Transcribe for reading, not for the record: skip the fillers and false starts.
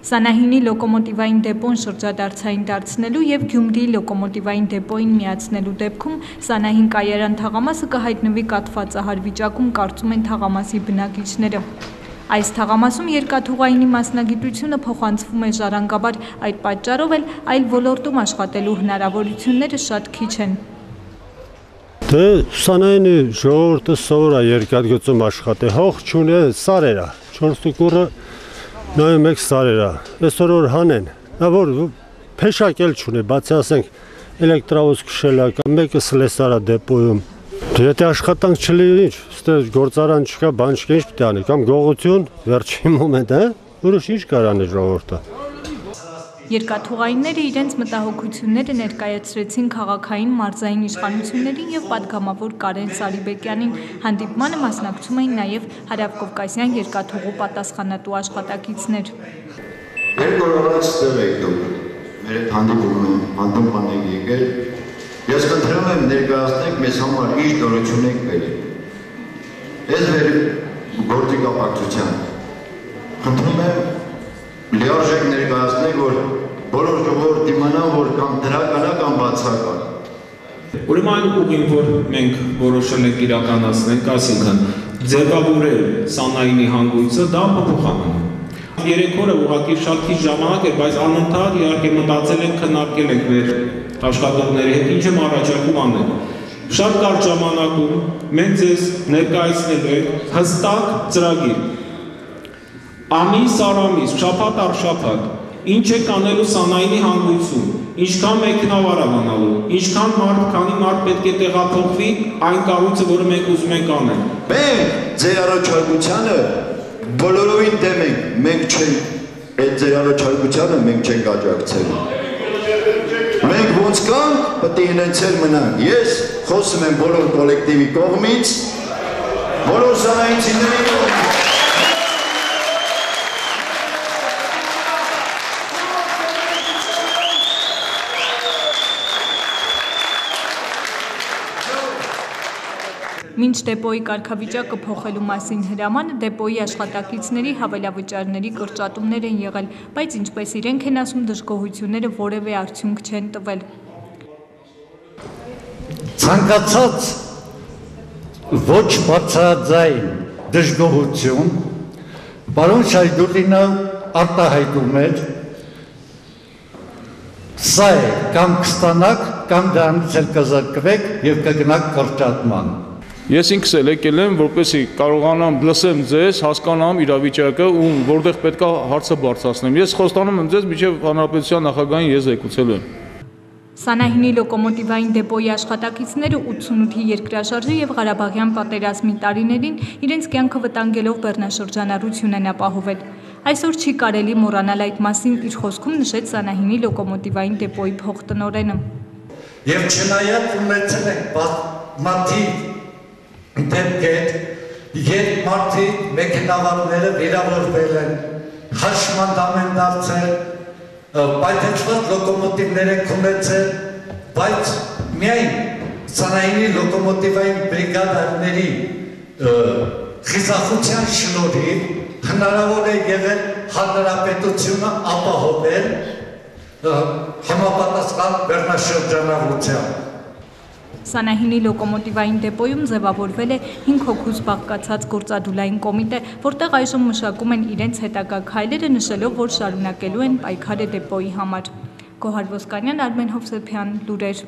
Սանահինի լոկոմոտիվային դեպոն շրջադարձային դարձնելու և Գյումրիի լոկոմոտիվային դեպոին միացնելու դեպքում Սանահին կայարան թաղամասը կհայտնվի կաթվածահար վիճակում, կարծում են թաղամասի բնակիչները։ Այս թաղամասում երկաթուղայինի մասնագիտությունը փոխանցվում է ժառանգաբար, այդ պատճառով էլ այլ ոլորտում աշխատելու հնարավորությունները շատ քիչ են։ Դե Սանահինի ժողովուրդը սովոր է երկաթգծում աշխատի, հող չունի, սարեր է, 4 տուկուրը նայում եք սարեր է, այսօր որ հանեն, նա որ փեշակ էլ չունի, բացի ասենք էլեկտրավոզ քշել է, կամ մեկը սլեսար է դեպոյում։ Եթե աշխատանք չլինի, ինչ, գործարան չկա, բան չկա, ինչ պիտի անի, կամ գողություն, վերջին մոմենտ, ուրիշ ինչ կար անի ժողովուրդը։ Երկաթուղայինները իրենց մտահոգությունները ներկայացրեցին քաղաքային մարզային իշխանություններին և պատգամավոր Կարեն Սարիբեկյանին, հանդիպմանը մասնակցում էին նաև հարավկովկասյան երկաթուղու պատասխանատու աշխատակիցներ։ Երկու օր առաջ ստեղ եք դուք, մեր հետ հանդիպման եք եկել, ես խնդրում եմ ներկայացնեք մեզ համար ինչ նորություն եք բերել։ Ես գործի կապակցության խնդրում եմ լիարժեք ներկայացնեք, որ բոլոր ժողովուրդ իմանան, որ կամ դրական է, կամ բացական։ Ուրեմն այն ուղին, որ մենք որոշել ենք իրականացնենք, այսինքն ձևավորել Սանահինի հանգույցը, դա փոփոխանուն։ 3 օրը ուղղակի շատ քիչ ժամանակ էր, բայց անընդհատ իհարկե մտածել ենք, քննարկել ենք մեր աշխատողների հետ, ինչ եմ առաջարկում անել։ Շատ կարճ ժամանակում մենք ձեզ ներկայացնելու ենք հստակ ծրագիր։ Ամիս առ ամիս, շաբաթ առ շաբաթ, ինչ եք անելու Սանահինի հանգույցում, ինչքան մեքենավար ավանալու, ինչքան քանի մարդ պետք է տեղափոխվի այն կառույցը, որը մենք ուզում ենք անել։ Մենք ձեր առաջարկությանը բոլորովին դեմ ենք, մենք չենք այդ ձեր առաջարկությանը մենք չենք աջակցելու։ Մենք ոնց կան, պետք է հնեցել մնանք։ Ես խոսում եմ բոլոր կոլեկտիվի կողմից, բոլոր սանահինցիների կողմից։ Մինչ դեպոյի կարգավիճակը փոխելու մասին հրամանը դեպոյի աշխատակիցների հավելավճարների կրճատումներ են եղել, բայց ինչպես իրենք են ասում, դժգոհությունները որևէ արդյունք չեն տվել։ Ցանկացած ոչ բացաձայն դժգոհություն պարոն Շայդուլինը արտահայտում էր, սա է, կամ կստանաք, կամ դրանից էլ կզրկվեք և կգնաք կրճատման։ Ես ինքս էլ եկել եմ, որպեսզի կարողանամ լսեմ ձեզ, հասկանամ իրավիճակը ու որտեղ պետք է հարցը բարձրացնեմ։ Ես խոստանում եմ ձեզ, մինչև հանրապետության նախագահին ես զեկուցելու եմ։ Սանահինի լոկոմոտիվային դեպոյի աշխատակիցները 88-ի երկրաշարժի և Ղարաբաղյան պատերազմի տարիներին իրենց կյանքը վտանգելով բեռնաշրջանառություն են ապահովել։ Այսօր չի կարելի մոռանալ այդ մասին, իր խոսքում նշեց Սանահինի լոկոմոտիվային դեպոյի փոխտնօրենը։ Եվ չնայած ունեցել ենք մարդիկ դեպքեր, երբ մարդիկ մեքենավարները վիրավորվել են, հաշմանդամ են դարձել, պայթեցված լոկոմոտիվներ են ունեցել, բայց միայն Սանահինի լոկոմոտիվային բրիգադաների խիզախության շնորհիվ հնարավոր է եղել հանրապետությունը ապահովել համապատասխան բեռնաշրջանառությամբ։ Սանահինի լոկոմոտիվային դեպոյում ձևավորվել է 5 հոգուց բաղկացած գործադուլային կոմիտե, որտեղ այժմ մշակում են իրենց հետագա քայլերը, նշելով, որ շարունակելու են պայքարը դեպոյի համար։ Գոհար Ոսկանյան, Արմեն Հովսեփյան, լուրեր։